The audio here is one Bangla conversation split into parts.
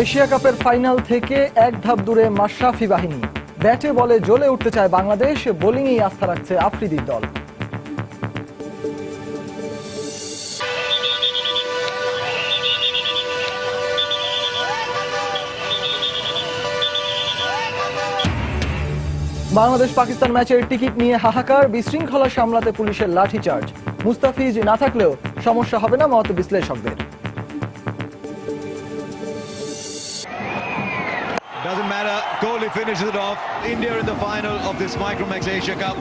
এশিয়া কাপের ফাইনাল থেকে এক ধাপ দূরে মাশরাফি বাহিনী। ব্যাটে বলে জ্বলে উঠতে চায় বাংলাদেশ, বোলিংয়েই আস্থা রাখছে আফ্রিদির দল। বাংলাদেশ পাকিস্তান ম্যাচের টিকিট নিয়ে হাহাকার, বিশৃঙ্খলা সামলাতে পুলিশের লাঠিচার্জ। মুস্তাফিজ না থাকলেও সমস্যা হবে না মত বিশ্লেষকদের। Doesn't matter, Kohli finishes it off. India in the final of this Micromax Asia Cup.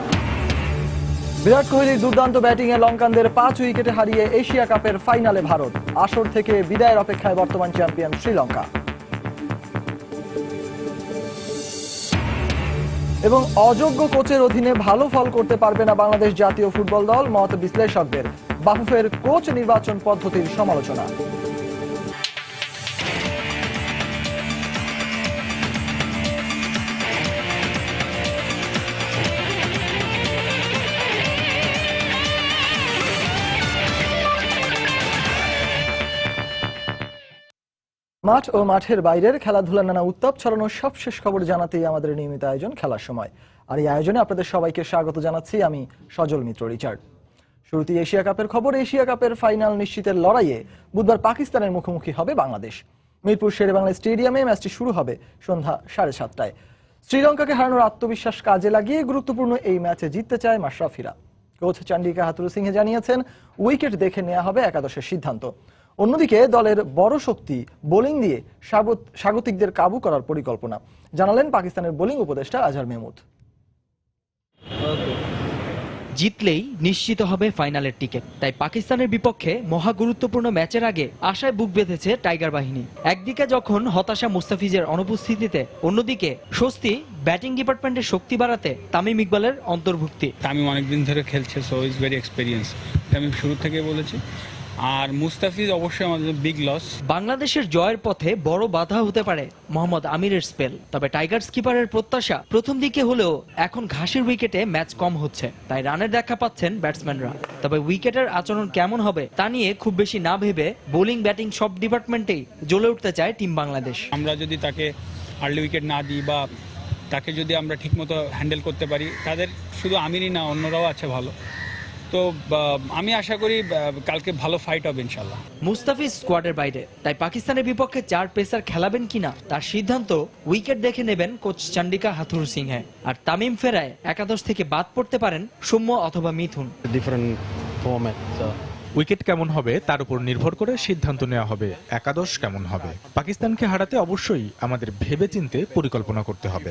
বিরাট কোহলির দুর্দান্ত ব্যাটিংয়ে লঙ্কানদের 5 উইকেটে হারিয়ে এশিয়া কাপের ফাইনালে ভারত। আসর থেকে বিদায়ের অপেক্ষায় বর্তমান চ্যাম্পিয়ন শ্রীলঙ্কা। এবং অযোগ্য কোচের অধীনে ভালো ফল করতে পারবে না বাংলাদেশ জাতীয় ফুটবল দল, মত বিশ্লেষকদের। বাফুফের কোচ নির্বাচন পদ্ধতির সমালোচনা। মাঠ ও মাঠের বাইরের খেলাধুলার নানা উত্তাপ ছড়ানোর সবশেষ খবর জানাতেই আমাদের নিয়মিত আয়োজন খেলার সময়। আর এই আয়োজনে আপনাদের সবাইকে স্বাগত জানাচ্ছি আমি সজল মিত্র রিচার্ড। শুরুতেই এশিয়া কাপের খবর। এশিয়া কাপের ফাইনাল নিশ্চিতের লড়াইয়ে বুধবার পাকিস্তানের মুখোমুখি হবে বাংলাদেশ। মিরপুর শেরেবাংলা স্টেডিয়ামে ম্যাচটি শুরু হবে সন্ধ্যা 7:30টায়। শ্রীলঙ্কাকে হারানোর আত্মবিশ্বাস কাজে লাগিয়ে গুরুত্বপূর্ণ এই ম্যাচে জিততে চায় মাশরাফিরা। কোচ চান্ডিকা হাথুরুসিংহে জানিয়েছেন, উইকেট দেখে নেওয়া হবে একাদশের সিদ্ধান্ত। অন্যদিকে দলের বড় শক্তি বোলিং দিয়ে স্বাগতিকদের কাবু করার পরিকল্পনা জানালেন পাকিস্তানের বোলিং উপদেষ্টা আজহার মেহমুদ। জিতলেই নিশ্চিত হবে ফাইনালের টিকিট, তাই পাকিস্তানের বিপক্ষে মহা গুরুত্বপূর্ণ ম্যাচের আগে আশায় বুক বেঁধেছে টাইগার বাহিনী। একদিকে যখন হতাশা মুস্তাফিজের অনুপস্থিতিতে, অন্যদিকে স্বস্তি ব্যাটিং ডিপার্টমেন্টের শক্তি বাড়াতে তামিম ইকবালের অন্তর্ভুক্তি। তামিম অনেকদিন ধরে খেলছে, সো ইজ ভেরি এক্সপেরিয়েন্স, আমি শুরু থেকে বলেছি। আর মুস্তাফিজ অবশ্যই আমাদের বিগ লস। বাংলাদেশের জয়ের পথে বড় বাধা হতে পারে মোহাম্মদ আমিরের স্পেল, তবে টাইগার্স কিপারের প্রত্যাশা প্রথম দিকে হলেও এখন ঘাসের উইকেটে ম্যাচ কম হচ্ছে, তাই রানের দেখা পাচ্ছেন ব্যাটসম্যানরা। তবে উইকেটের আচরণ কেমন হবে তা নিয়ে খুব বেশি না ভেবে বোলিং ব্যাটিং সব ডিপার্টমেন্টেই জ্বলে উঠতে চায় টিম বাংলাদেশ। আমরা যদি তাকে আর্লি উইকেট না দিই বা তাকে যদি আমরা ঠিকমতো হ্যান্ডেল করতে পারি, তাদের শুধু আমিরই না অন্যরাও আছে ভালো, তো আমি আশা করি কালকে ভালো ফাইট হবে ইনশাল্লাহ। মুস্তাফিজ স্কোয়াডের বাইরে, তাই পাকিস্তানের বিপক্ষে 4 পেসার খেলাবেন কিনা তার সিদ্ধান্ত উইকেট দেখে নেবেন কোচ চান্ডিকা হাথুরুসিংহে। আর তামিম ফেরায় একাদশ থেকে বাদ পড়তে পারেন সৌম্য অথবা মিথুন। উইকেট কেমন হবে তার উপর নির্ভর করে সিদ্ধান্ত নেওয়া হবে একাদশ কেমন হবে। পাকিস্তানকে হারাতে অবশ্যই আমাদের ভেবেচিন্তে পরিকল্পনা করতে হবে।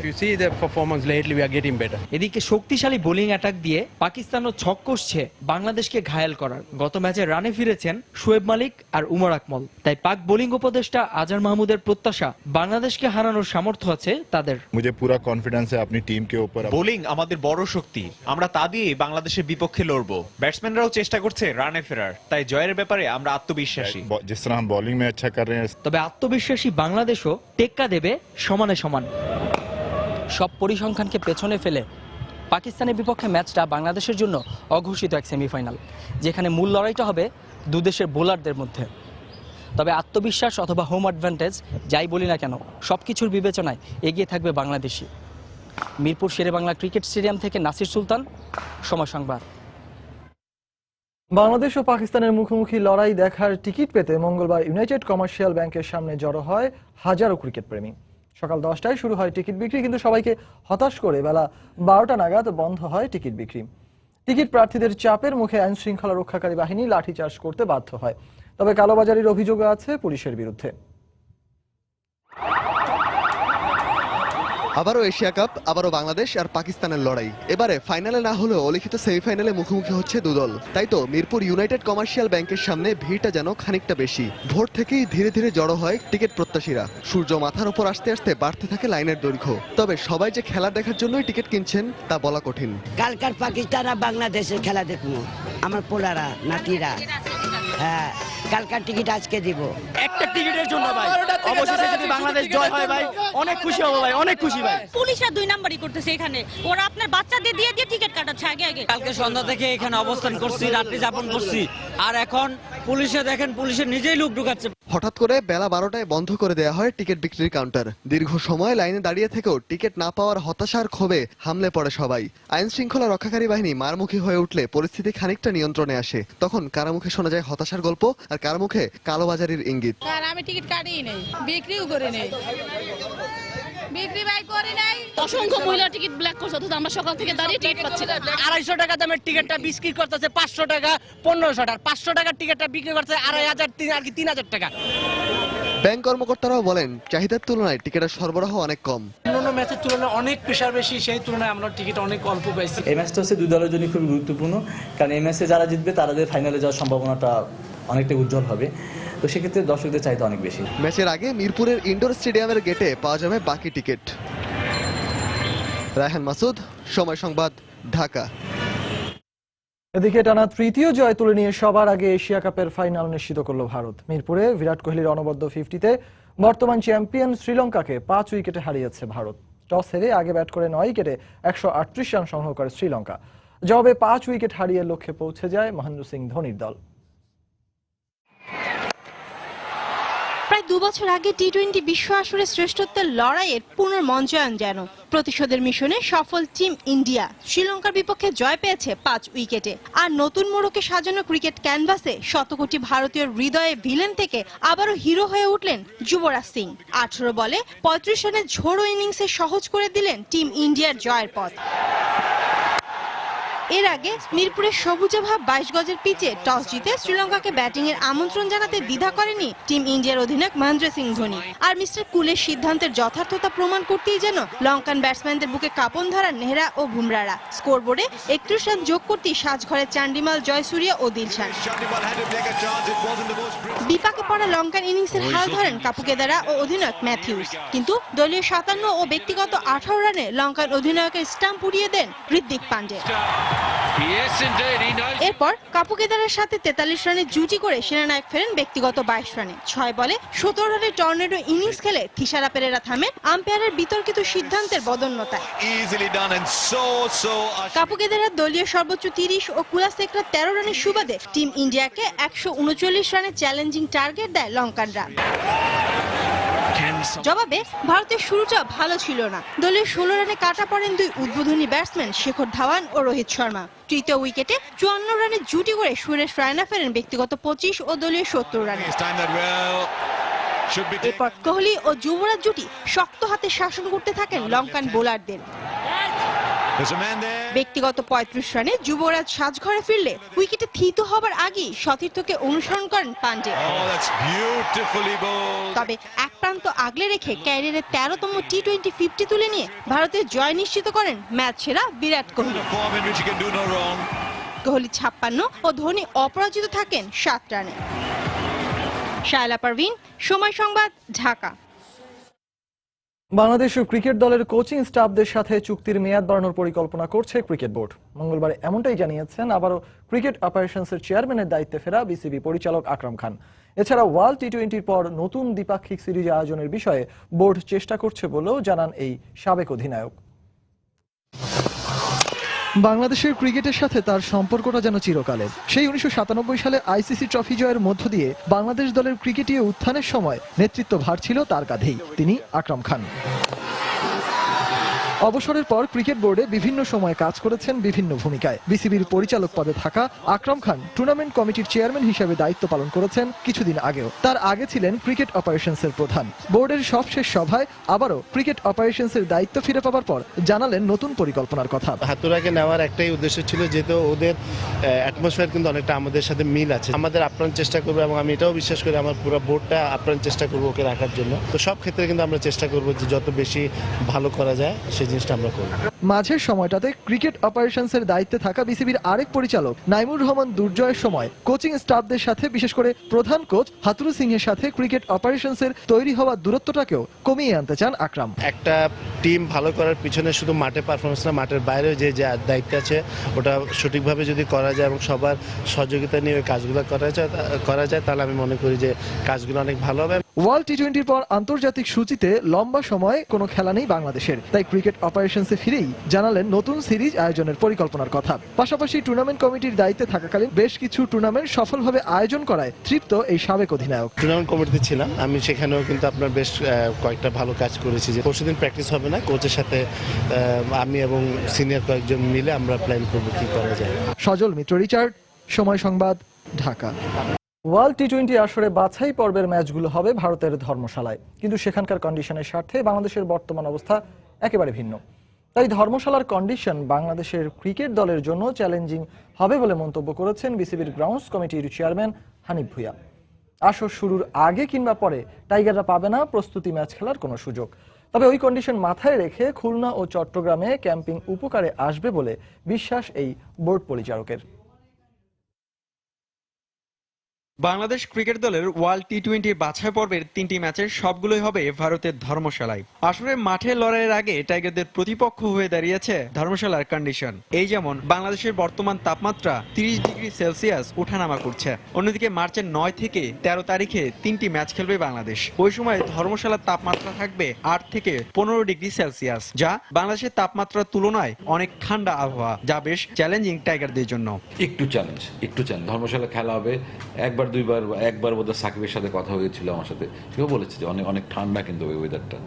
এদিকে শক্তিশালী বোলিং অ্যাটাক দিয়ে পাকিস্তানও ছক কষছে বাংলাদেশকে ঘায়েল করার। গত ম্যাচে রানে ফিরেছেন শোয়েব মালিক আর উমর আকমল, তাই পাক বোলিং উপদেষ্টা আজহার মাহমুদের প্রত্যাশা বাংলাদেশকে হারানোর সামর্থ্য আছে তাদের। मुझे पूरा कॉन्फिडेंस है अपनी टीम के ऊपर। বোলিং আমাদের বড় শক্তি, আমরা তা দিয়ে বাংলাদেশের বিপক্ষে লড়বো। ব্যাটসম্যানরাও চেষ্টা করছে রানে ফেরার, তাই জয়ের ব্যাপারে আমরা আত্মবিশ্বাসী। जिस तरह हम बॉलिंग में अच्छा कर रहे हैं, তবে আত্মবিশ্বাসী বাংলাদেশও টেক্কা দেবে সমানে সমান। সব পরিসংখ্যানকে পেছনে ফেলে পাকিস্তানের বিপক্ষে ম্যাচটা বাংলাদেশের জন্য অঘোষিত এক সেমিফাইনাল, যেখানে মূল লড়াইটা হবে দুদেশের বোলারদের মধ্যে। তবে আত্মবিশ্বাস অথবা হোম অ্যাডভান্টেজ যাই বলি না কেন, সবকিছুর বিবেচনায় এগিয়ে থাকবে বাংলাদেশি। মিরপুর শেরেবাংলা ক্রিকেট স্টেডিয়াম থেকে নাসির সুলতান, সময় সংবাদ। বাংলাদেশ ও পাকিস্তানের মুখোমুখি লড়াই দেখার টিকিট পেতে মঙ্গলবার ইউনাইটেড কমার্শিয়াল ব্যাংকের সামনে জড়ো হয় হাজারো ক্রিকেট প্রেমী। সকাল 10টায় শুরু হয় টিকিট বিক্রি, কিন্তু সবাইকে হতাশ করে বেলা 12টা নাগাদ বন্ধ হয় টিকিট বিক্রি। টিকিট প্রার্থীদের চাপের মুখে আইন শৃঙ্খলা রক্ষাকারী বাহিনী লাঠিচার্জ করতে বাধ্য হয়। তবে কালোবাজারির অভিযোগ আছে পুলিশের বিরুদ্ধে। আবারও এশিয়া কাপ, আবারও বাংলাদেশ আর পাকিস্তানের লড়াই। এবারে ফাইনালে না হলেও অলিখিত সেমিফাইনালে মুখোমুখি হচ্ছে দুদল। তাই তো মিরপুর ইউনাইটেড কমার্শিয়াল ব্যাংকের সামনে ভিড়টা যেন খানিকটা বেশি। ভোর থেকেই ধীরে ধীরে জড়ো হয় টিকিট প্রত্যাশীরা। সূর্য মাথার উপর আসতে আসতে বাড়তে থাকে লাইনের দৈর্ঘ্য। তবে সবাই যে খেলা দেখার জন্যই টিকিট কিনছেন তা বলা কঠিন। কালকার পাকিস্তান আর বাংলাদেশের খেলা দেখবো, আমার পোলারা নাতিরা। হ্যাঁ, কালকার টিকিট আজকে দিব। একটা টিকিটের জন্য ভাই, অবশেষে যদি বাংলাদেশ জয় হয় ভাই, অনেক খুশি হব ভাই, অনেক খুশি ভাই। পুলিশরা 2 নাম্বারই করতেছে এখানে, ওরা আপনার বাচ্চাদের দিয়ে দিয়ে টিকিট কাটাচ্ছে আগে আগে। কালকে সন্ধ্যা থেকে এখানে অবস্থান করছি, রাত্রি যাপন করছি, আর এখন পুলিশে দেখেন পুলিশের নিজেই লোক ঢুকাচ্ছে। হঠাৎ করে বেলা 12টায় বন্ধ করে দেওয়া হয় টিকিট বিক্রির কাউন্টার। দীর্ঘ সময় লাইনে দাঁড়িয়ে থেকেও টিকিট না পাওয়ার হতাশার ক্ষোভে হামলে পড়ে সবাই। আইন শৃঙ্খলা রক্ষাকারী বাহিনী মারমুখী হয়ে উঠলে পরিস্থিতি খানিকটা নিয়ন্ত্রণে আসে। তখন কারো মুখে শোনা যায় হতাশার গল্প, আর কারো মুখে কালোবাজারির ইঙ্গিত। আমি টিকিট কাটিই নেই, বিক্রিও করি নেই, বিক্রি বাই করি নাই। অসংখ্য মহিলা টিকিট ব্ল্যাক করছে, অথচ আমরা সকাল থেকে দাঁড়িয়ে টিকিট পাচ্ছি না। 250 টাকা দামের টিকিটটা বিক্রি করতেছে 500 টাকা, 1500 টাকা। 500 টাকার টিকিটটা বিক্রি করছে 2500 টাকা। ব্যাংক কর্মকর্তারাও বলেন, চাহিদার তুলনায় টিকিটের সরবরাহ অনেক কম। অন্যান্য ম্যাচের তুলনায় অনেক প্রেশার বেশি, সেই তুলনায় আমরা টিকিট অনেক অল্প পাইছি। এই ম্যাচটা হচ্ছে দুই দলের জন্য খুবই গুরুত্বপূর্ণ, কারণ এই ম্যাচে যারা জিতবে তাদের ফাইনালে যাওয়ার সম্ভাবনাটা অনেকটা উজ্জ্বল হবে। তো সেক্ষেত্রে দর্শকদের চাহিদা অনেক বেশি। ম্যাচের আগে মিরপুরের ইনডোর স্টেডিয়ামের গেটে পাওয়া যাবে বাকি টিকিট। রায়হান মাসুদ, সময় সংবাদ, ঢাকা। এদিকে টানা তৃতীয় জয় তুলে নিয়ে সবার আগে এশিয়া কাপের ফাইনাল নিশ্চিত করল ভারত। মিরপুরে বিরাট কোহলির অনবদ্য 50-তে বর্তমান চ্যাম্পিয়ন শ্রীলঙ্কাকে 5 উইকেটে হারিয়েছে ভারত। টস হেরে আগে ব্যাট করে 9 উইকেটে 138 রান সংগ্রহ করে শ্রীলঙ্কা। জবাবে 5 উইকেট হারিয়ে লক্ষ্যে পৌঁছে যায় মহেন্দ্র সিং ধোনির দল। প্রায় 2 বছর আগে টি-20 বিশ্ব আসরে শ্রেষ্ঠত্বের লড়াইয়ের পুনর্মঞ্চায়ন যেন। প্রতিশোধের মিশনে সফল টিম ইন্ডিয়া শ্রীলঙ্কার বিপক্ষে জয় পেয়েছে 5 উইকেটে। আর নতুন মোড়কে সাজানো ক্রিকেট ক্যানভাসে শতকোটি ভারতীয় হৃদয়ে ভিলেন থেকে আবারও হিরো হয়ে উঠলেন যুবরাজ সিং। 18 বলে 35 রানের ঝোড়ো ইনিংসে সহজ করে দিলেন টিম ইন্ডিয়ার জয়ের পথ। এর আগে মিরপুরের সবুজাভা 22 গজের পিচে টস জিতে শ্রীলঙ্কাকে ব্যাটিং এর আমন্ত্রণ জানাতে দ্বিধা করেনি টিম ইন্ডিয়ার অধিনায়ক মহেন্দ্র সিং ধোনি। আর মিস্টার কুলের সিদ্ধান্তের যথার্থতা প্রমাণ করতেই যেন লঙ্কান ব্যাটসম্যানদের বুকে কাঁপন ধরা নেহরা ও বুমরারা। স্কোরবোর্ডে 31 রান যোগ করতেই সাজঘরে চান্ডিমাল, জয়সূর্য ও দিলশান। বিপাকে পড়া লঙ্কান ইনিংসের হাল ধরেন কাপুকেদারা ও অধিনায়ক ম্যাথিউস। কিন্তু দলীয় 57 ও ব্যক্তিগত 18 রানে লঙ্কান অধিনায়কের স্টাম্প উড়িয়ে দেন ঋত্বিক পান্ডে। এরপর কাপুকেদারের সাথে 43 রানে জুটি করে সেনানায়ক ফেরেন ব্যক্তিগত 22 রানে। 6 বলে 17 রানের টর্নেডো ইনিংস খেলে থিসারা পেরেরা থামেন আম্পায়ারের বিতর্কিত সিদ্ধান্তের বদন্যতায়। কাপুকেদারের দলীয় সর্বোচ্চ 30 ও কুলাসেকরা 13 রানের সুবাদে টিম ইন্ডিয়াকে 139 রানে চ্যালেঞ্জিং টার্গেট দেয় লঙ্কানরা। জবাবে ভারতের শুরুটা ভালো ছিল না। দলীয় 16 রানে কাটা পড়েন 2 উদ্বোধনী ব্যাটসম্যান শেখর ধাওয়ান ও রোহিত শর্মা। তৃতীয় উইকেটে 54 রানে জুটি করে সুরেশ রায়না ফেরেন ব্যক্তিগত 25 ও দলীয় 70 রানে। এরপর কোহলি ও যুবরাজ জুটি শক্ত হাতে শাসন করতে থাকেন লঙ্কান বোলারদের। ব্যক্তিগত 35 রানে যুবরাজ সাজঘরে ফিরলে উইকেটে থিত হবার আগেই সতীর্থকে অনুসরণ করেন পান্ডে। তবে এক প্রান্ত আগলে রেখে ক্যারিয়ারের 13তম টি-20 50 তুলে নিয়ে ভারতের জয় নিশ্চিত করেন ম্যাচ সেরা বিরাট কোহলি। কোহলি 56 ও ধোনি অপরাজিত থাকেন 7 রানে। শায়লা পারভিন, সময় সংবাদ, ঢাকা। বাংলাদেশ ক্রিকেট দলের কোচিং স্টাফদের সাথে চুক্তির মেয়াদ বাড়ানোর পরিকল্পনা করছে ক্রিকেট বোর্ড। মঙ্গলবার এমনটাই জানিয়েছেন আবারও ক্রিকেট অপারেশনসের চেয়ারম্যানের দায়িত্বে ফেরা বিসিবি পরিচালক আকরাম খান। এছাড়া ওয়ার্ল্ড টি-20-র পর নতুন দ্বিপাক্ষিক সিরিজ আয়োজনের বিষয়ে বোর্ড চেষ্টা করছে বলেও জানান এই সাবেক অধিনায়ক। বাংলাদেশের ক্রিকেটের সাথে তার সম্পর্কটা যেন চিরকালের। সেই 1997 সালে আইসিসি ট্রফি জয়ের মধ্য দিয়ে বাংলাদেশ দলের ক্রিকেটীয় উত্থানের সময় নেতৃত্ব ভার ছিল তার কাঁধেই। তিনি আকরাম খান। অবসরের পর ক্রিকেট বোর্ডে বিভিন্ন সময় কাজ করেছেন বিভিন্ন ভূমিকায়। বিসিবির পরিচালক পদে থাকা আকরাম খান টুর্নামেন্ট কমিটির চেয়ারম্যান হিসেবে দায়িত্ব পালন করেছেন কিছুদিন আগেও। তার আগে ছিলেন ক্রিকেট অপারেশনসের প্রধান। বোর্ডের সবশেষ সভায় আবারও ক্রিকেট অপারেশনসের দায়িত্ব ফিরে পাওয়ার পর জানালেন নতুন পরিকল্পনার কথা। হাতুড়াকে নেওয়ার একটাই উদ্দেশ্য ছিল, যেহেতু ওদের অ্যাটমসফিয়ার কিন্তু অনেকটা আমাদের সাথে মিল আছে। আমাদের আপ্রাণ চেষ্টা করবো এবং আমি এটাও বিশ্বাস করি আমার পুরো বোর্ডটা আপ্রাণ চেষ্টা করবো ওকে রাখার জন্য। তো সব ক্ষেত্রে কিন্তু আমরা চেষ্টা করবো যে যত বেশি ভালো করা যায় সেই জিনিসটা আমরা করব। মাঝের সময়টাতে ক্রিকেট অপারেশনসের দায়িত্বে থাকা বিসিবির আরেক পরিচালক নাইমুর রহমান দুর্জয়ের সময় কোচিং স্টাফদের সাথে বিশেষ করে প্রধান কোচ হাতুরু সিং এর সাথে ক্রিকেট অপারেশনসের তৈরি হওয়া দূরত্বটাকেও কমিয়ে আনতে চান আকরাম। একটা টিম ভালো করার পিছনে শুধু মাঠে পারফরমেন্স না, মাঠের বাইরেও যে দায়িত্ব আছে ওটা সঠিকভাবে যদি করা যায় এবং সবার সহযোগিতা নিয়ে ওই কাজগুলো করা যায় তাহলে আমি মনে করি যে কাজগুলো অনেক ভালো হবে। ওয়ার্ল্ড টি-20-র পর আন্তর্জাতিক সূচিতে লম্বা সময় কোনো খেলা নেই বাংলাদেশের, তাই ক্রিকেট অপারেশনসে ফিরেই জানালেন নতুন সিরিজ আয়োজনের পরিকল্পনার কথা। পাশাপাশি টুর্নামেন্ট কমিটির দায়িত্বে থাকাকালীন বেশ কিছু টুর্নামেন্ট সফলভাবে আয়োজন করায় তৃপ্ত এই সাবেক অধিনায়ক। টুর্নামেন্ট কমিটিতে ছিলাম আমি, সেখানেও কিন্তু আপনার বেশ কয়েকটা ভালো কাজ করেছি। যে পরশুদিন প্র্যাকটিস হবে না, কোচের সাথে আমি এবং সিনিয়র কয়েকজন মিলে আমরা প্ল্যান করবো কি করা যায়। সজল মিত্র, রিচার্ড, সময় সংবাদ, ঢাকা। ওয়ার্ল্ড টি-20 আসরে বাছাই পর্বের ম্যাচগুলো হবে ভারতের ধর্মশালায়, কিন্তু সেখানকার কন্ডিশনের স্বার্থে বাংলাদেশের বর্তমান অবস্থা একেবারে ভিন্ন। তাই ধর্মশালার কন্ডিশন বাংলাদেশের ক্রিকেট দলের জন্য চ্যালেঞ্জিং হবে বলে মন্তব্য করেছেন বিসিবির গ্রাউন্ডস কমিটির চেয়ারম্যান হানিফ ভূঁইয়া। আসর শুরুর আগে কিংবা পরে টাইগাররা পাবে না প্রস্তুতি ম্যাচ খেলার কোনো সুযোগ, তবে ওই কন্ডিশন মাথায় রেখে খুলনা ও চট্টগ্রামে ক্যাম্পিং উপকারে আসবে বলে বিশ্বাস এই বোর্ড পরিচালকের। বাংলাদেশ ক্রিকেট দলের ওয়ার্ল্ড টি-20 বাছাই পর্বের 3টি ম্যাচের সবগুলোই হবে ভারতের ধর্মশালায়। আসলে মাঠে লড়াইয়ের আগে টাইগারদের প্রতিপক্ষ হয়ে দাঁড়িয়েছে ধর্মশালার কন্ডিশন। এই যেমন বাংলাদেশের বর্তমান তাপমাত্রা 30 ডিগ্রি সেলসিয়াস ওঠানামা করছে। অন্যদিকে মার্চের 9 থেকে 13 তারিখে 3টি ম্যাচ খেলবে বাংলাদেশ। ওই সময় ধর্মশালার তাপমাত্রা থাকবে 8 থেকে 15 ডিগ্রি সেলসিয়াস, যা বাংলাদেশের তাপমাত্রার তুলনায় অনেক ঠান্ডা আবহাওয়া, যা বেশ চ্যালেঞ্জিং টাইগারদের জন্য। একটু চ্যালেঞ্জ। ধর্মশালা খেলা হবে একবার বোধহয় সাকিবের সাথে কথা হয়েছিল আমার সাথে, সেও বলেছে যে অনেক ঠান্ডা কিন্তু ওই ওয়েদারটা।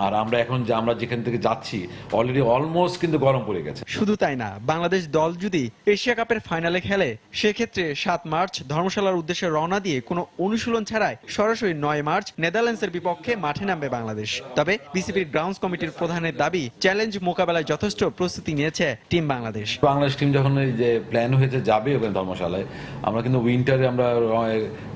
আর আমরা এখন আমরা যেখান থেকে যাচ্ছি অলরেডি অলমোস্ট কিন্তু গরম পড়ে গেছে। শুধু তাই না, বাংলাদেশ দল যদি এশিয়া কাপের ফাইনালে খেলে সেক্ষেত্রে 7 মার্চ ধর্মশালার উদ্দেশ্যে রওনা দিয়ে কোনো অনুশীলন ছাড়াই সরাসরি 9 মার্চ নেদারল্যান্ডসের বিপক্ষে মাঠে নামবে বাংলাদেশ। তবে বিসিবির গ্রাউন্ডস কমিটির প্রধানের দাবি, চ্যালেঞ্জ মোকাবেলায় যথেষ্ট প্রস্তুতি নিয়েছে টিম বাংলাদেশ। বাংলাদেশ টিম যখন যে প্ল্যান হয়েছে যাবে ওখানে ধর্মশালায়, আমরা কিন্তু উইন্টারে আমরা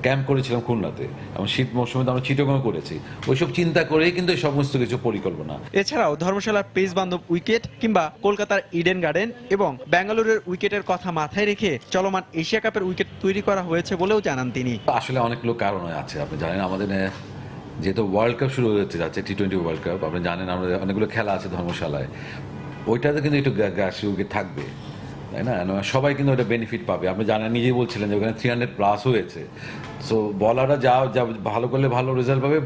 ক্যাম্প করেছিলাম খুলনাতে, এবং শীত মৌসুমে আমরা চিটাগং করেছি। ওইসব চিন্তা করেই কিন্তু সমস্ত কিছু পরিকল্পনা। এছাড়াও ধর্মশালার পেস বান্ধব উইকেট কিংবা কলকাতার ইডেন গার্ডেন এবং বেঙ্গালুরুর উইকেটের কথা মাথায় রেখে চলমান এশিয়া কাপের উইকেট তৈরি করা হয়েছে বলেও জানান তিনি। আসলে অনেকগুলো কারণ আছে, আপনি জানেন আমাদের যেহেতু ওয়ার্ল্ড কাপ শুরু হতে যাচ্ছে, টি-20 ওয়ার্ল্ড কাপ, আপনি জানেন আমাদের অনেকগুলো খেলা আছে ধর্মশালায়, ওইটাতে কিন্তু একটু গ্যাস উইকেট থাকবে, তাই না? সবাই কিন্তু ওটা বেনিফিট পাবে। আপনি জানেন, নিজেই বলছিলেন যে ওখানে 300+ হয়েছে। সো বলাররা যা ভালো করলে ভালো রেজাল্ট পাবে,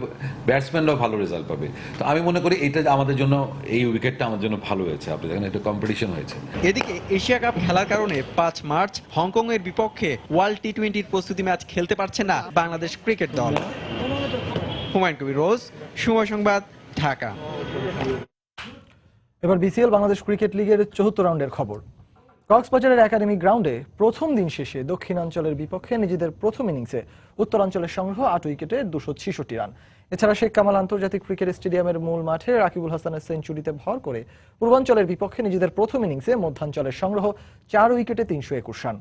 ব্যাটসম্যানরাও ভালো রেজাল্ট পাবে। তো আমি মনে করি এটা আমাদের জন্য, এই উইকেটটা আমাদের জন্য ভালো হয়েছে। আপনি দেখেন একটা কম্পিটিশন হয়েছে। এদিকে এশিয়া কাপ খেলার কারণে 5 মার্চ হংকং এর বিপক্ষে ওয়ার্ল্ড টি-20 প্রস্তুতি ম্যাচ খেলতে পারছে না বাংলাদেশ ক্রিকেট দল। হুমায়ুন কবির রোজ, সময় সংবাদ, ঢাকা। এবার বিসিএল বাংলাদেশ ক্রিকেট লিগের 74 রাউন্ডের খবর। কক্সবাজারের একাডেমি গ্রাউন্ডে প্রথম দিন শেষে দক্ষিণাঞ্চলের বিপক্ষে নিজেদের প্রথম ইনিংসে উত্তরাঞ্চলের সংগ্রহ 8 উইকেটে 266 রান। এছাড়া শেখ কামাল আন্তর্জাতিক ক্রিকেট স্টেডিয়ামের মূল মাঠে রাকিবুল হাসানের সেঞ্চুরিতে ভর করে পূর্বাঞ্চলের বিপক্ষে নিজেদের প্রথম ইনিংসে মধ্যাঞ্চলের সংগ্রহ 4 উইকেটে 321 রান।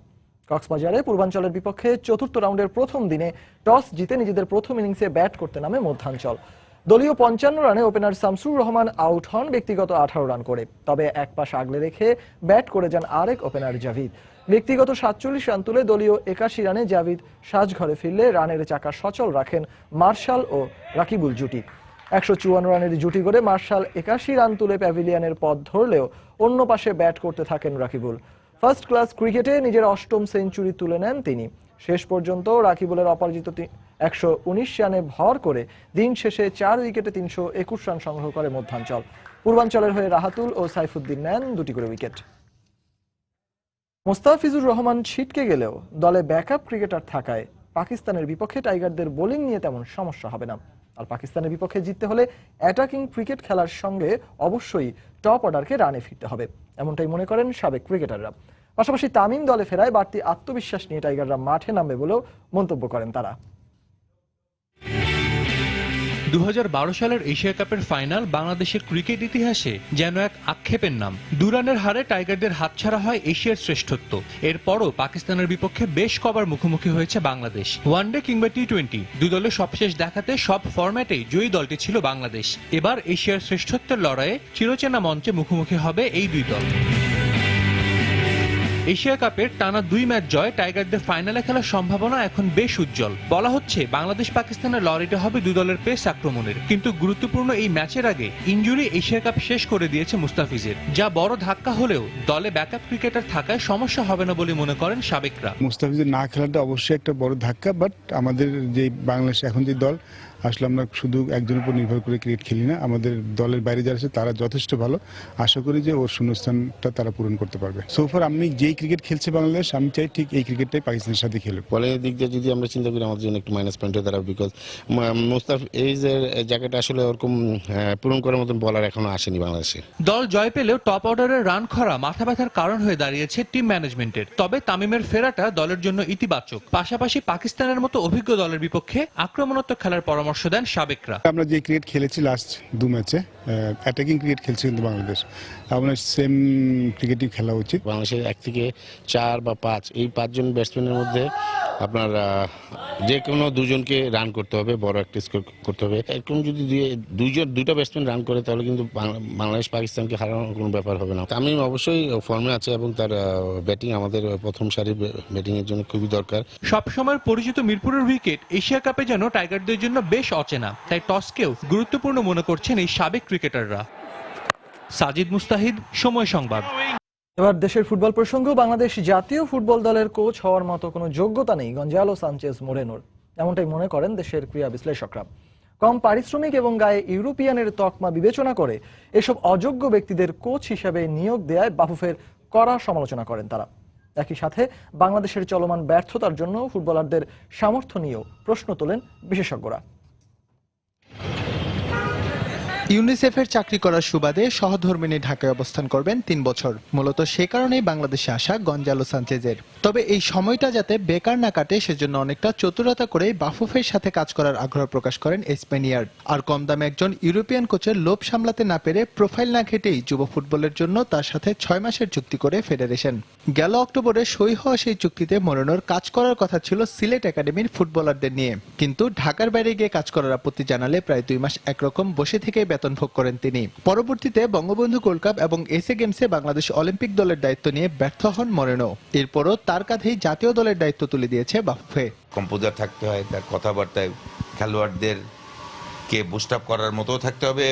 কক্সবাজারে পূর্বাঞ্চলের বিপক্ষে 4র্থ রাউন্ডের প্রথম দিনে টস জিতে নিজেদের প্রথম ইনিংসে ব্যাট করতে নামে মধ্যাঞ্চল। দলীয় 55 রানে ওপেনার শামসুর রহমান আউট হন ব্যক্তিগত 18 রান করে, তবে এক পাশ আগলে রেখে ব্যাট করে যান আরেক ওপেনার জাভিদ। ব্যক্তিগত 47 রান তুলে দলীয় 81 রানে জাভিদ সাজঘরে ফিরলে রানের চাকা সচল রাখেন মার্শাল ও রাকিবুল জুটি। 154 রানের জুটি করে মার্শাল 81 রান তুলে প্যাভিলিয়নের পথ ধরলেও অন্য পাশে ব্যাট করতে থাকেন রাকিবুল। ফার্স্ট ক্লাস ক্রিকেটে নিজের 8ম সেঞ্চুরি তুলে নেন তিনি। শেষ পর্যন্ত রাকিবুলের অপরাজিত 119 রানে ভর করে দিন শেষে 4 উইকেটে 321 রান সংগ্রহ করে মধ্যাঞ্চল। পূর্বাঞ্চলের হয়ে রাহাতুল ও সাইফুদ্দিন নেন 2টি করে উইকেট। মোস্তাফিজুর রহমান ছিটকে গেলেও দলে ব্যাকআপ ক্রিকেটার থাকায় পাকিস্তানের বিপক্ষে টাইগারদের বোলিং নিয়ে তেমন সমস্যা হবে না। আর পাকিস্তানের বিপক্ষে জিততে হলে অ্যাটাকিং ক্রিকেট খেলার সঙ্গে অবশ্যই টপ অর্ডারকে রানে ফিরতে হবে, এমনটাই মনে করেন সাবেক ক্রিকেটাররা। পাশাপাশি তামিম দলে ফেরায় বাড়তি আত্মবিশ্বাস নিয়ে টাইগাররা মাঠে নামবে বলেও মন্তব্য করেন তারা। 2012 সালের এশিয়া কাপের ফাইনাল বাংলাদেশের ক্রিকেট ইতিহাসে যেন এক আক্ষেপের নাম। 2 রানের হারে টাইগারদের হাতছাড়া হয় এশিয়ার শ্রেষ্ঠত্ব। এরপরও পাকিস্তানের বিপক্ষে বেশ কবার মুখোমুখি হয়েছে বাংলাদেশ। ওয়ানডে কিংবা টি-20 দুই দলের সবশেষ দেখাতে সব ফরম্যাটেই জয়ী দলটি ছিল বাংলাদেশ। এবার এশিয়ার শ্রেষ্ঠত্বের লড়াইয়ে চিরচেনা মঞ্চে মুখোমুখি হবে এই দুই দল। এশিয়া কাপের টানা 2 ম্যাচ জয় টাইগারদের ফাইনালে খেলার সম্ভাবনা এখন বেশ উজ্জ্বল। বলা হচ্ছে বাংলাদেশ পাকিস্তানের লড়াইটা হবে দুই দলের পেস আক্রমণের, কিন্তু গুরুত্বপূর্ণ এই ম্যাচের আগে ইনজুরি এশিয়া কাপ শেষ করে দিয়েছে মুস্তাফিজের, যা বড় ধাক্কা হলেও দলে ব্যাকআপ ক্রিকেটার থাকায় সমস্যা হবে না বলে মনে করেন সাবেকরা। মুস্তাফিজের না খেলাটা অবশ্যই একটা বড় ধাক্কা, বাট আমাদের যে বাংলাদেশ এখন যে দল আসলে আমরা শুধু একজনের উপর নির্ভর করে ক্রিকেট খেলি না, আমাদের দলের বাইরে যারা আছে তারা যথেষ্ট ভালো। আশা করি যে ওর শূন্যস্থানটা তারা পূরণ করতে পারবে। সোফার আমি যেই ক্রিকেট খেলছে বাংলাদেশ, আমি চাই ঠিক এই ক্রিকেটটাই পাকিস্তানের সাথে খেলুক। বলের দিক দিয়ে যদি আমরা চিন্তা করি আমাদের জন্য একটু মাইনাস পয়েন্ট হয়ে দাঁড়াবে, বিকজ মুস্তাফিজের জায়গাটা আসলে ওরকম পূরণ করার মতন বলার এখনো আসেনি বাংলাদেশে। দল জয় পেলেও টপ অর্ডারের রান খরা মাথা ব্যথার কারণ হয়ে দাঁড়িয়েছে টিম ম্যানেজমেন্টের। তবে তামিমের ফেরাটা দলের জন্য ইতিবাচক। পাশাপাশি পাকিস্তানের মতো অভিজ্ঞ দলের বিপক্ষে আক্রমণাত্মক খেলার পরামর্শ দেন সাবেকরা। আমরা যে ক্রিকেট খেলেছি লাস্ট 2 ম্যাচে, অ্যাটাকিং ক্রিকেট খেলছে কিন্তু বাংলাদেশ, আমরা সেম ক্রিকেটই খেলা উচিত। বাংলাদেশের 1 থেকে 4 বা 5 এই 5 জন ব্যাটসম্যানের মধ্যে আপনার যে কোনো দুজনকে রান করতে হবে, বড় একটা স্কোর করতে হবে। এরকম যদি দুইটা ব্যাটসম্যান রান করে তাহলে কিন্তু বাংলাদেশ পাকিস্তানকে হারানোর কোনো ব্যাপার হবে না। আমি অবশ্যই ফর্মে আছে এবং তার ব্যাটিং আমাদের প্রথম সারির ব্যাটিং এর জন্য খুবই দরকার। সবসময় পরিচিত মিরপুরের উইকেট এশিয়া কাপে যেন টাইগারদের জন্য বেশ অচেনা, তাই টসকেও গুরুত্বপূর্ণ মনে করছেন এই সাবেক ক্রিকেটাররা। সাজিদ মুস্তাহিদ, সময় সংবাদ। এবার দেশের ফুটবল প্রসঙ্গ। বাংলাদেশ জাতীয় ফুটবল দলের কোচ হওয়ার মতো কোনো যোগ্যতা নেই গঞ্জালো সানচেজ মোরেনোর, এমনটাই মনে করেন দেশের ক্রীড়া বিশ্লেষকরা। কম পারিশ্রমিক এবং গায়ে ইউরোপিয়ানের তকমা বিবেচনা করে এসব অযোগ্য ব্যক্তিদের কোচ হিসেবে নিয়োগ দেয়ায় বাফুফের কড়া সমালোচনা করেন তারা। একই সাথে বাংলাদেশের চলমান ব্যর্থতার জন্য ফুটবলারদের সামর্থ্য নিয়েও প্রশ্ন তোলেন বিশেষজ্ঞরা। ইউনিসেফের চাকরি করার সুবাদে সহধর্মিনী ঢাকায় অবস্থান করবেন 3 বছর। মূলত সে কারণেই বাংলাদেশে আসা গঞ্জালো সানচেজের। তবে এই সময়টা যাতে বেকার না কাটে সেজন্য অনেকটা চতুরতা করে বাফুফের সাথে কাজ করার আগ্রহ প্রকাশ করেন স্পেনিয়ার্ড। আর কম দামে একজন ইউরোপিয়ান কোচের লোভ সামলাতে না পেরে প্রোফাইল না ঘেটেই যুব ফুটবলের জন্য তার সাথে 6 মাসের চুক্তি করে ফেডারেশন। গেল অক্টোবরে সই হওয়া সেই চুক্তিতে মোরেনোর কাজ করার কথা ছিল সিলেট একাডেমির ফুটবলারদের নিয়ে, কিন্তু ঢাকার বাইরে গিয়ে কাজ করার আপত্তি জানালে প্রায় 2 মাস একরকম বসে থেকে বেতন ভোগ করেন তিনি। পরবর্তীতে বঙ্গবন্ধু গোল্ড কাপ এবং এসএ গেমসে বাংলাদেশ অলিম্পিক দলের দায়িত্ব নিয়ে ব্যর্থ হন মোরেনো। এরপরও তার কাঁধেই জাতীয় দলের দায়িত্ব তুলে দিয়েছে বাফুফে। কম্পোজার থাকতে হয়, তার কথাবার্তায় খেলোয়াড়দের কে বুস্ট আপ করার মতো থাকতে হবে,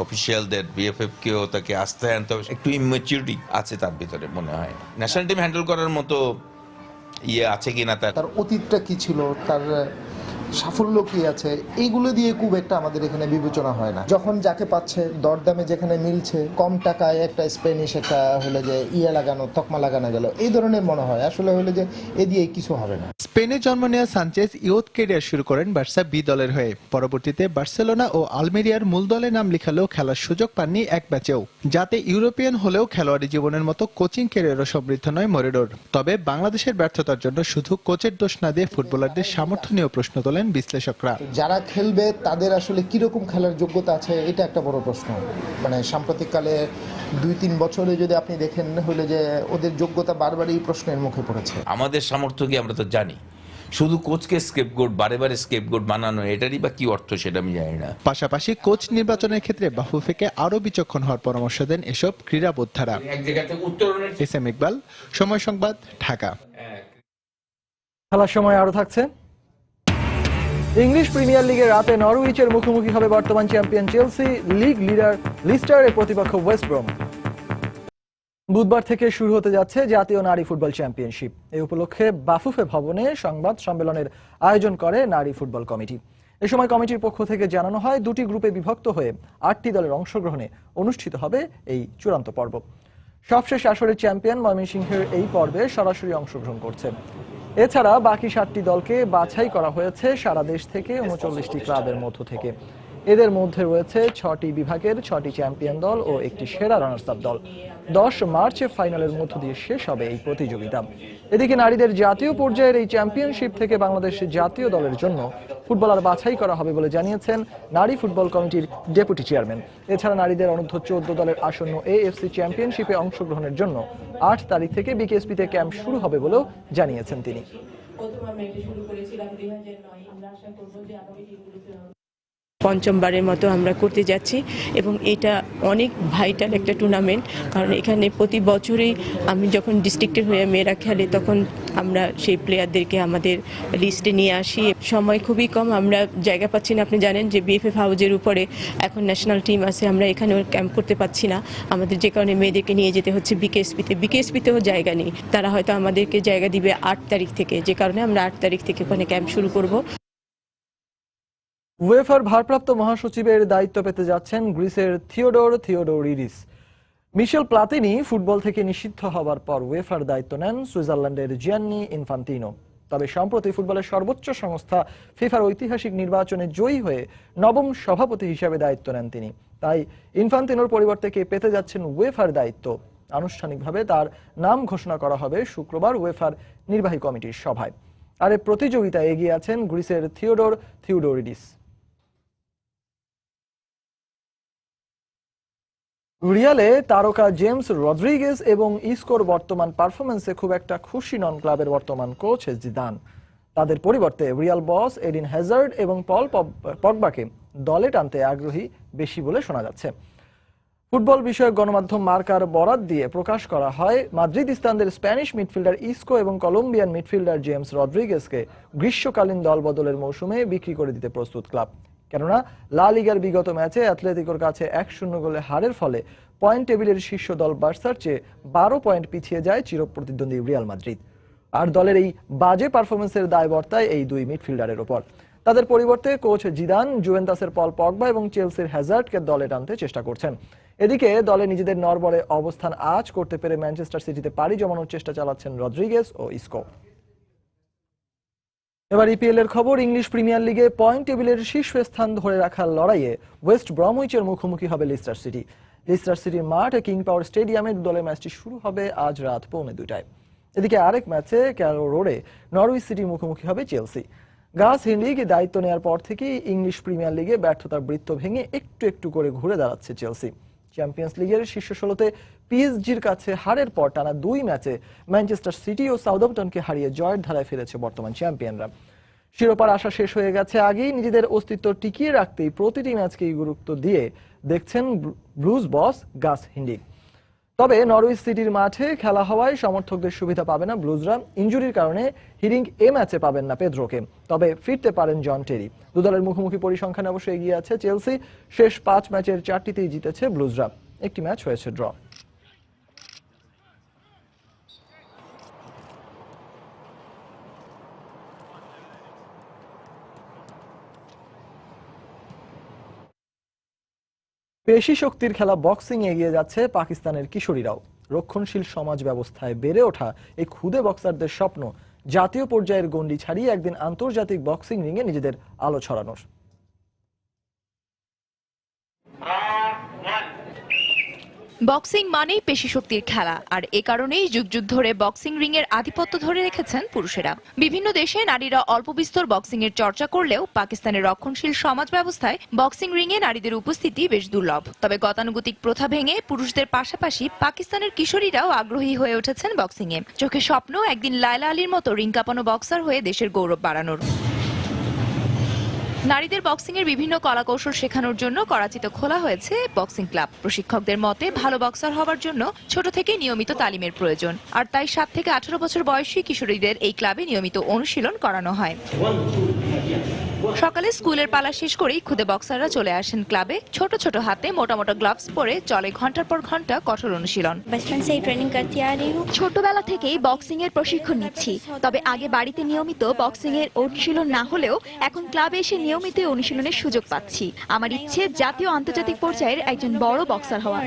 অফিসিয়ালদের বিএফএফ কেও তাকে আস্থায় আনতে হবে। একটু ইম্যাচুরিটি আছে তার ভিতরে মনে হয়, ন্যাশনাল টিম হ্যান্ডেল করার মতো আছে কিনা, তার অতীতটা কি ছিল, তার সাফল্য কি আছে, এইগুলো দিয়ে খুব একটা আমাদের এখানে বিবেচনা হয় না। যখন যাকে পাচ্ছে দরদামে যেখানে মিলছে, কম টাকায় একটা স্প্যানিশ একটা হলে যে লাগানো তকমা লাগানো গেল, এই ধরনের মনে হয়। আসলে হলে যে এ দিয়ে কিছু হবে না। স্পেনে জন্ম নেওয়া সানচেজ ইয়ুথ ক্যারিয়ার শুরু করেন বার্সা বি দলের হয়ে। পরবর্তীতে বার্সেলোনা ও আলমেরিয়ার মূল দলে নাম লিখালেও খেলার সুযোগ পাননি এক ম্যাচেও। যাতে ইউরোপিয়ান হলেও খেলোয়াড়ি জীবনের মতো কোচিং ক্যারিয়ারও সমৃদ্ধ নয় মোরেনোর। তবে বাংলাদেশের ব্যর্থতার জন্য শুধু কোচের দোষ না দিয়ে ফুটবলারদের সামর্থ্য নিয়েও প্রশ্ন তোলেন বিশ্লেষকরা। যারা খেলবে তাদের আসলে কিরকম খেলার যোগ্যতা আছে, এটা একটা বড় প্রশ্ন। মানে সাম্প্রতিককালে 2-3 বছরে যদি আপনি দেখেন হলে যে ওদের যোগ্যতা বারবারই প্রশ্নের মুখে পড়েছে। আমাদের সামর্থ্য কি আমরা তো জানি, শুধু কোচকে স্কেপগোট বারে স্কেপগোট বানানো এটারই বা কি অর্থ সেটা আমি জানি না। পাশাপাশি কোচ নির্বাচনের ক্ষেত্রে বাফুফেকে আরো বিচক্ষণ হওয়ার পরামর্শ দেন এসব ক্রীড়াবোদ্ধারা। এস এম ইকবাল, সময় সংবাদ, ঢাকা। খেলার সময় আরো থাকছে। ইংলিশ প্রিমিয়ার লিগে রাতে নরউইচের মুখোমুখি হবে বর্তমান চ্যাম্পিয়ন চেলসি, লিগ লিডার লিস্টারের প্রতিপক্ষ ওয়েস্ট ব্রম। বুধবার থেকে শুরু হতে যাচ্ছে জাতীয় নারী ফুটবল চ্যাম্পিয়নশিপ। এই উপলক্ষে বাফুফে ভবনে সংবাদ সম্মেলনের আয়োজন করে নারী ফুটবল কমিটি। এ সময় কমিটির পক্ষ থেকে জানানো হয় 2টি গ্রুপে বিভক্ত হয়ে 8টি দলের অংশগ্রহণে অনুষ্ঠিত হবে এই চূড়ান্ত পর্ব। সবশেষ আসরের চ্যাম্পিয়ন ময়মনসিংহের এই পর্বে সরাসরি অংশগ্রহণ করছে। এছাড়া বাকি 7টি দলকে বাছাই করা হয়েছে সারা দেশ থেকে 39টি ক্লাবের মধ্য থেকে। এদের মধ্যে রয়েছে 6টি বিভাগের 6টি চ্যাম্পিয়ন দল ও একটি সেরা রানার্স আপ দল। 10 মার্চে ফাইনালের মধ্য দিয়ে শেষ হবে এই প্রতিযোগিতা। এদিকে নারীদের জাতীয় পর্যায়ের এই চ্যাম্পিয়নশিপ থেকে বাংলাদেশ জাতীয় দলের জন্য ফুটবলার বাছাই করা হবে বলে জানিয়েছেন নারী ফুটবল কমিটির ডেপুটি চেয়ারম্যান। এছাড়া নারীদের অনূর্ধ্ব 14 দলের আসন্ন এএফসি চ্যাম্পিয়নশিপে অংশগ্রহণের জন্য 8 তারিখ থেকে বিকেএসপিতে ক্যাম্প শুরু হবে বলেও জানিয়েছেন তিনি। পঞ্চমবারের মতো আমরা করতে যাচ্ছি এবং এটা অনেক ভাইটাল একটা টুর্নামেন্ট, কারণ এখানে প্রতি বছরই আমি যখন ডিস্ট্রিক্টের হয়ে মেয়েরা খেলে তখন আমরা সেই প্লেয়ারদেরকে আমাদের লিস্টে নিয়ে আসি। সময় খুবই কম, আমরা জায়গা পাচ্ছি না। আপনি জানেন যে বিএফএফ হাউজের উপরে এখন ন্যাশনাল টিম আছে, আমরা এখানেও ক্যাম্প করতে পারছি না, আমাদের যে কারণে মেয়েদেরকে নিয়ে যেতে হচ্ছে বিকেএসপিতেও জায়গা নেই। তারা হয়তো আমাদেরকে জায়গা দিবে 8 তারিখ থেকে, যে কারণে আমরা 8 তারিখ থেকে ওখানে ক্যাম্প শুরু করব। উয়েফার ভারপ্রাপ্ত মহাসচিবের দায়িত্ব পেতে যাচ্ছেন গ্রিসের থিওডোরিডিস। মিশেল প্লাতিনি ফুটবল থেকে নিষিদ্ধ হবার পর উয়েফার দায়িত্ব নেন সুইজারল্যান্ডের জিয়ান্নি ইনফান্তিনো। তবে সম্প্রতি ফুটবলের সর্বোচ্চ সংস্থা ফিফার ঐতিহাসিক নির্বাচনে জয়ী হয়ে নবম সভাপতি হিসেবে দায়িত্ব নেন তিনি। তাই ইনফান্তিনোর পরিবর্তে কে পেতে যাচ্ছেন উয়েফার দায়িত্ব, আনুষ্ঠানিকভাবে তার নাম ঘোষণা করা হবে শুক্রবার উয়েফার নির্বাহী কমিটির সভায়। আর এই প্রতিযোগিতায় এগিয়ে আছেন গ্রিসের থিওডোরিডিস। রিয়ালে তারকা জেমস রদ্রিগেজ এবং ইসকোর বর্তমান পারফরমেন্সে খুব একটা খুশি নন ক্লাবের বর্তমান কোচ জিদান। তাদের পরিবর্তে রিয়াল বস এডিন হ্যাজার্ড এবং পল পগবাকে দলে টানতে আগ্রহী বেশি বলে শোনা যাচ্ছে। ফুটবল বিষয়ক গণমাধ্যম মার্কার বরাত দিয়ে প্রকাশ করা হয় মাদ্রিদিস্তানদের স্প্যানিশ মিডফিল্ডার ইসকো এবং কলম্বিয়ান মিডফিল্ডার জেমস রদ্রিগেজকে গ্রীষ্মকালীন দল বদলের মৌসুমে বিক্রি করে দিতে প্রস্তুত ক্লাব। কেননা লা লিগার বিগত ম্যাচে অ্যাথলেটিকোর কাছে 1-0 গোলে হারের ফলে পয়েন্ট টেবিলের শীর্ষ দল বার্সার চেয়ে 12 পয়েন্ট পিছিয়ে যায় চিরপ্রতিদ্বন্দ্বী রিয়াল মাদ্রিদ। আর দলের এই বাজে পারফরমেন্সের দায় বর্তায় এই দুই মিডফিল্ডারের ওপর। তাদের পরিবর্তে কোচ জিদান জুভেন্টাসের পল পগবা এবং চেলসির হ্যাজার্ডকে দলে টানতে চেষ্টা করছেন। এদিকে দলে নিজেদের নড়বড়ে অবস্থান আঁচ করতে পেরে ম্যানচেস্টার সিটিতে পাড়ি জমানোর চেষ্টা চালাচ্ছেন রদ্রিগেজ ও ইসকো। এবার ইপিএল এর খবর। ইংলিশ প্রিমিয়ার লিগে পয়েন্ট টেবিলের শীর্ষস্থান ধরে রাখার লড়াইয়ে ওয়েস্ট ব্রমউইচের মুখোমুখি হবে লিস্টার সিটি। লিস্টার সিটির মাঠ কিং পাওয়ার স্টেডিয়ামে দলের ম্যাচটি শুরু হবে আজ রাত 2:45। এদিকে আরেক ম্যাচে ক্যারো রোডে নরউইচ সিটির মুখোমুখি হবে চেলসি। গাস হিন্ডিক দায়িত্ব নেওয়ার পর থেকেই ইংলিশ প্রিমিয়ার লিগে ব্যর্থতার বৃত্ত ভেঙে একটু একটু করে ঘুরে দাঁড়াচ্ছে চেলসি। চ্যাম্পিয়ন্স লিগের শীর্ষ 16তে পিএসজির কাছে হারের পর টানা 2 ম্যাচে ম্যানচেস্টার সিটি ও সাউদাম্পটনকে হারিয়ে জয়ের ধারায় ফিরেছে বর্তমান চ্যাম্পিয়নরা। শিরোপার আশা শেষ হয়ে গেছে আগেই, নিজেদের অস্তিত্ব টিকিয়ে রাখতেই প্রতিটি ম্যাচকেই গুরুত্ব দিয়ে দেখছেন ব্লুজ বস গাস হিন্ডিক। তবে নরউইচ সিটির মাঠে খেলা হওয়ায় সমর্থকদের সুবিধা পাবে না ব্লুজরা। ইনজুরির কারণে হিডিং এ ম্যাচে পাবেন না পেদ্রোকে, তবে ফিরতে পারেন জন টেরি। দুদলের মুখোমুখি পরিসংখ্যানে অবশ্যই এগিয়ে আছে চেলসি। শেষ 5 ম্যাচের 4টিতেই জিতেছে ব্লুজরা, একটি ম্যাচ হয়েছে ড্র। পেশি শক্তির খেলা বক্সিং এগিয়ে যাচ্ছে পাকিস্তানের কিশোরীরাও। রক্ষণশীল সমাজ ব্যবস্থায় বেড়ে ওঠা এই ক্ষুদে বক্সারদের স্বপ্ন জাতীয় পর্যায়ের গণ্ডি ছাড়িয়ে একদিন আন্তর্জাতিক বক্সিং রিংয়ে নিজেদের আলো ছড়ানোর। বক্সিং মানেই পেশি শক্তির খেলা, আর এ কারণেই যুগ যুগ ধরে বক্সিং রিং এর আধিপত্য ধরে রেখেছেন পুরুষেরা। বিভিন্ন দেশে নারীরা অল্প বিস্তর বক্সিং এর চর্চা করলেও পাকিস্তানের রক্ষণশীল সমাজ ব্যবস্থায় বক্সিং রিং এ নারীদের উপস্থিতি বেশ দুর্লভ। তবে গতানুগতিক প্রথা ভেঙে পুরুষদের পাশাপাশি পাকিস্তানের কিশোরীরাও আগ্রহী হয়ে উঠেছেন বক্সিং এ। চোখে স্বপ্ন একদিন লায়লা আলীর মতো রিং কাঁপানো বক্সার হয়ে দেশের গৌরব বাড়ানোর। নারীদের বক্সিং এর বিভিন্ন কলাকৌশল শেখানোর জন্য করাচিতে খোলা হয়েছে বক্সিং ক্লাব। প্রশিক্ষকদের মতে ভালো বক্সার হওয়ার জন্য ছোট থেকে নিয়মিত তালিমের প্রয়োজন, আর তাই 7 থেকে 18 বছর বয়সী কিশোরীদের এই ক্লাবে নিয়মিত অনুশীলন করানো হয়। সকালে স্কুলের পালা শেষ করেই খুদে বক্সাররা চলে আসেন ক্লাবে। ছোট ছোট হাতে মোটা মোটা গ্লাভস পরে চলে ঘন্টার পর ঘন্টা কঠোর অনুশীলন। ছোটবেলা থেকেই বক্সিং এর প্রশিক্ষণ নিচ্ছি, তবে আগে বাড়িতে নিয়মিত বক্সিং এর অনুশীলন না হলেও এখন ক্লাবে এসে নিয়মিত অনুশীলনের সুযোগ পাচ্ছি। আমার ইচ্ছে জাতীয় আন্তর্জাতিক পর্যায়ের একজন বড় বক্সার হওয়া।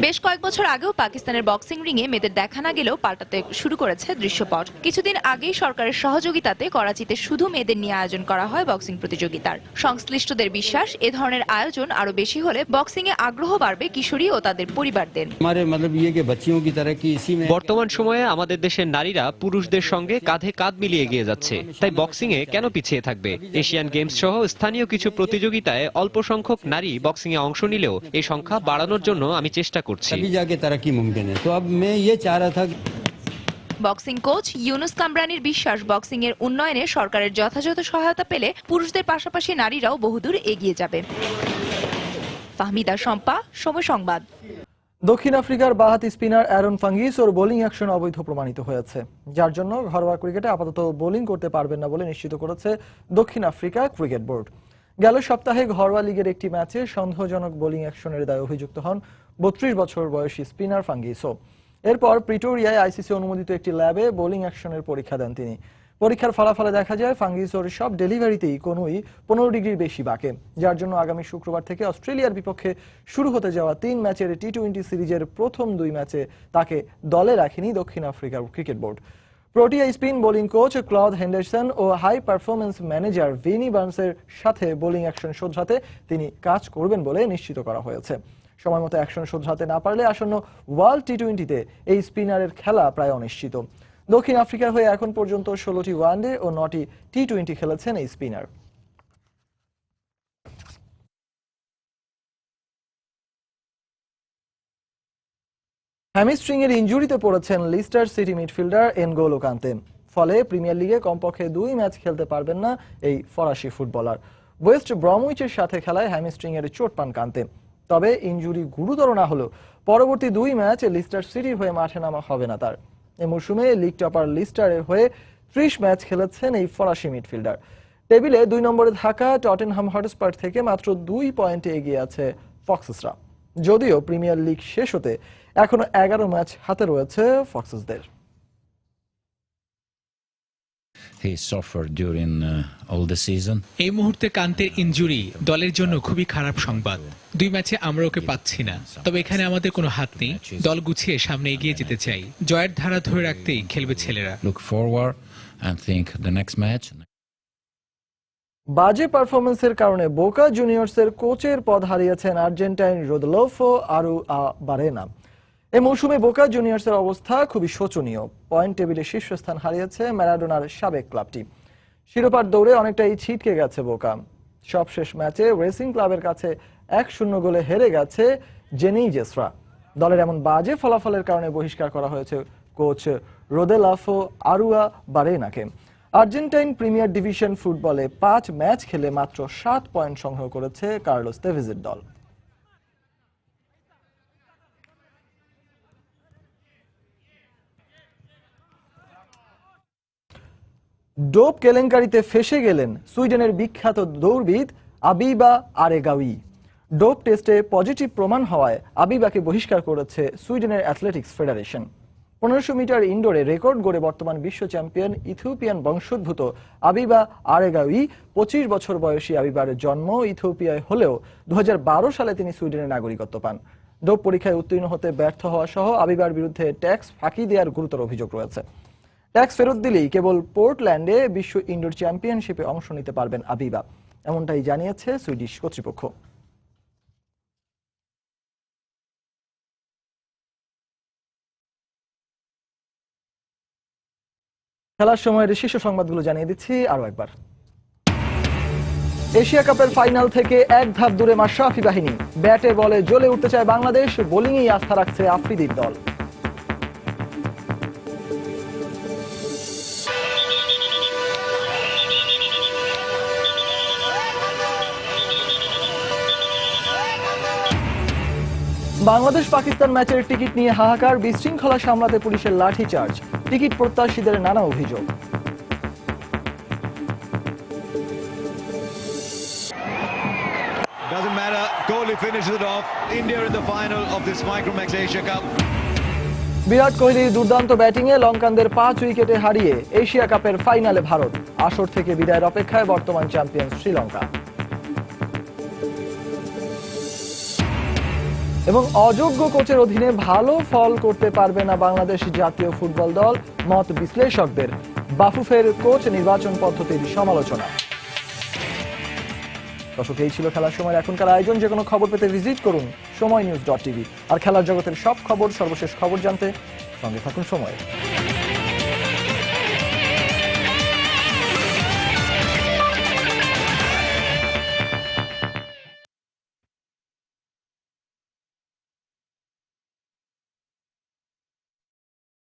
বেশ কয়েক বছর আগেও পাকিস্তানের বক্সিং রিংয়ে মেয়েদের দেখা না গেলেও পাল্টাতে শুরু করেছে দৃশ্যপট। কিছুদিন আগেই সরকারের সহযোগিতাতে করাচিতে শুধু মেয়েদের নিয়ে আয়োজন করা হয় বক্সিং প্রতিযোগিতার। সংশ্লিষ্টদের বিশ্বাস, এ ধরনের আয়োজন আরো বেশি হলে বক্সিং এ আগ্রহ বাড়বে কিশোরী ও তাদের পরিবারদের। বর্তমান সময়ে আমাদের দেশের নারীরা পুরুষদের সঙ্গে কাঁধে কাঁধ মিলিয়ে এগিয়ে যাচ্ছে, তাই বক্সিং এ কেন পিছিয়ে থাকবে? এশিয়ান গেমস সহ স্থানীয় কিছু প্রতিযোগিতায় অল্প সংখ্যক নারী বক্সিং এ অংশ নিলেও এই সংখ্যা বাড়ানোর জন্য আমি চেষ্টা করছি। বক্সিং কোচ ইউনুস কামরানির বিশ্বাস, বক্সিং এর উন্নয়নে সরকারের যথাযথ সহায়তা পেলে পুরুষদের পাশাপাশি নারীরাও বহুদূর এগিয়ে যাবে। ফাহমিদা শম্পা, সময় সংবাদ। দক্ষিণ আফ্রিকার বাঁহাতি স্পিনার অ্যারন ফাঙ্গিস ওর বোলিং অ্যাকশন অবৈধ প্রমাণিত হয়েছে, যার জন্য ঘরোয়া ক্রিকেটে আপাতত বোলিং করতে পারবেন না বলে নিশ্চিত করেছে দক্ষিণ আফ্রিকা ক্রিকেট বোর্ড। গেল সপ্তাহে ঘরোয়া লিগের একটি ম্যাচে সন্দেহজনক বোলিং অ্যাকশনের দায়ে অভিযুক্ত হন 32 বছর বয়সী স্পিনার ফাঙ্গিসো। এরপর প্রিটোরিয়ায় আইসিসি অনুমোদিত একটি ল্যাবে বোলিং অ্যাকশনের পরীক্ষা দেন তিনি। পরীক্ষার ফলাফলে দেখা যায় ফাঙ্গিসোর সব ডেলিভারিতেই কোনোই 15 ডিগ্রির বেশি বাঁকে, যার জন্য আগামী শুক্রবার থেকে অস্ট্রেলিয়ার বিপক্ষে শুরু হতে যাওয়া 3 ম্যাচের টি-20 সিরিজের প্রথম 2 ম্যাচে তাকে দলে রাখেনি দক্ষিণ আফ্রিকার cricket board. Protea spin bowling coach Claude Henderson ও হাই পারফরম্যান্স ম্যানেজার ভিনি বার্নসের সাথে বোলিং অ্যাকশন শোধরাতে তিনি কাজ করবেন বলে নিশ্চিত করা হয়েছে। সময়মতো অ্যাকশন শোধরাতে না পারলে আসন্ন ওয়ার্ল্ড টি-20তে এই স্পিনারের খেলা প্রায় অনিশ্চিত। দক্ষিণ আফ্রিকার হয়ে এখন পর্যন্ত 16টি ওয়ানডে ও 9টি টি-20 খেলেছেন এই স্পিনার। হ্যামস্ট্রিং এর ইনজুরিতে পড়েছেন লিস্টার সিটি মিডফিল্ডার এনগোলো কান্তে। ফলে প্রিমিয়ার লিগে কমপক্ষে 2 ম্যাচ খেলতে পারবেন না এই ফরাসি ফুটবলার। ওয়েস্ট ব্রমউইচের সাথে খেলায় হ্যামস্ট্রিং এর চোট পান কান্তে। তবে ইনজুরি গুরুতর না হলেও পরবর্তী 2 ম্যাচ লিস্টার সিটির হয়ে মাঠে নামা হবে না তার। এই মৌসুমে লিগ টপার লিস্টারের হয়ে 30 ম্যাচ খেলেছেন এই ফরাসি মিডফিল্ডার। টেবিলে 2 নম্বরে থাকা টটেনহাম হটস্পার থেকে মাত্র 2 পয়েন্টে এগিয়ে আছে ফক্সেসরা। যদিও প্রিমিয়ার লিগ শেষ হতে এখনো 11 ম্যাচ হাতে রয়েছে ফক্সেসদের। এই মুহূর্তে কান্তের ইনজুরি দলের জন্য খুবই খারাপ সংবাদ। 2 ম্যাচে আমরা ওকে পাচ্ছি না, তবে এখানে আমাদের কোনো হাত নেই। দল গুছিয়ে সামনে এগিয়ে যেতে চাই। জয়ের ধারা ধরে রাখতেই খেলবে ছেলেরা। বাজে পারফরমেন্সের কারণে বোকা জুনিয়র্সের কোচের পদ হারিয়েছেন আর্জেন্টাইন রোদলফো বারেনা। এই মৌসুমে বোকা জুনিয়র্সের অবস্থা খুবই শোচনীয়। পয়েন্ট টেবিলে শীর্ষস্থান হারিয়েছে ম্যারাডোনার সাবেক ক্লাবটি। শিরোপার দৌড়ে অনেকটাই ছিটকে গেছে বোকা। সবশেষ ম্যাচে রেসিং ক্লাবের কাছে 1-0 গোলে হেরে গেছে জেনেইজেসরা। দলের এমন বাজে ফলাফলের কারণে বহিষ্কার করা হয়েছে কোচ রোদেলাফো বারেনাকে। আর্জেন্টাইন প্রিমিয়ার ডিভিশন ফুটবলে 5 ম্যাচ খেলে মাত্র 7 পয়েন্ট সংগ্রহ করেছে কার্লোস তেভেজের দল। ডোপ কেলেঙ্কারিতে ফেঁসে গেলেন সুইডেনের বিখ্যাত দৌড়বিদ আবিবা আরেগাউই। ডোপ টেস্টে পজিটিভ প্রমাণ হওয়ায় আবিবাকে বহিষ্কার করেছে সুইডেনের অ্যাথলেটিক্স ফেডারেশন। 1500 মিটার ইনডোরে রেকর্ড গড়ে বর্তমান বিশ্ব চ্যাম্পিয়ন ইথিওপিয়ান বংশোদ্ভূত আবিবা আরেগাউই। 25 বছর বয়সী আবিবার জন্ম ইথিওপিয়ায় হলেও 2012 সালে তিনি সুইডেনের নাগরিকত্ব পান। ডোপ পরীক্ষায় উত্তীর্ণ হতে ব্যর্থ হওয়া সহ আবিবার বিরুদ্ধে ট্যাক্স ফাঁকি দেওয়ার গুরুতর অভিযোগ রয়েছে। ট্যাক্স ফেরত দিলেই কেবল পোর্টল্যান্ডে বিশ্ব ইনডোর চ্যাম্পিয়নশিপে অংশ নিতে পারবেন আবিবা, এমনটাই জানিয়েছে সুইডিশ কর্তৃপক্ষ। খেলার সময়ের শীর্ষ সংবাদগুলো জানিয়ে দিচ্ছি আরো একবার। এশিয়া কাপের ফাইনাল থেকে 1 ধাপ দূরে মাশরাফি বাহিনী। ব্যাটে বলে জ্বলে উঠতে চায় বাংলাদেশ, বোলিংয়েই আস্থা রাখছে আফ্রিদির দল। বাংলাদেশ পাকিস্তান ম্যাচের টিকিট নিয়ে হাহাকার, বিশৃঙ্খলা সামলাতে পুলিশের লাঠিচার্জ। টিকিট প্রত্যাশীদের নানা অভিযোগ। Doesn't matter, Kohli finishes it off. India in the final of this Micromax Asia Cup. বিরাট কোহলির দুর্দান্ত ব্যাটিংয়ে লঙ্কানদের 5 উইকেটে হারিয়ে এশিয়া কাপের ফাইনালে ভারত। আসর থেকে বিদায়ের অপেক্ষায় বর্তমান চ্যাম্পিয়ন শ্রীলঙ্কা। এবং অযোগ্য কোচের অধীনে ভালো ফল করতে পারবে না বাংলাদেশ জাতীয় ফুটবল দল, মত বিশ্লেষকদের। বাফুফের কোচ নির্বাচন পদ্ধতির সমালোচনা। দর্শক, এই ছিল খেলার সময় এখনকার আয়োজন। যে কোনো খবর পেতে ভিজিট করুন সময়নিউজ.tv। আর খেলার জগতের সব খবর, সর্বশেষ খবর জানতে সঙ্গে থাকুন সময়।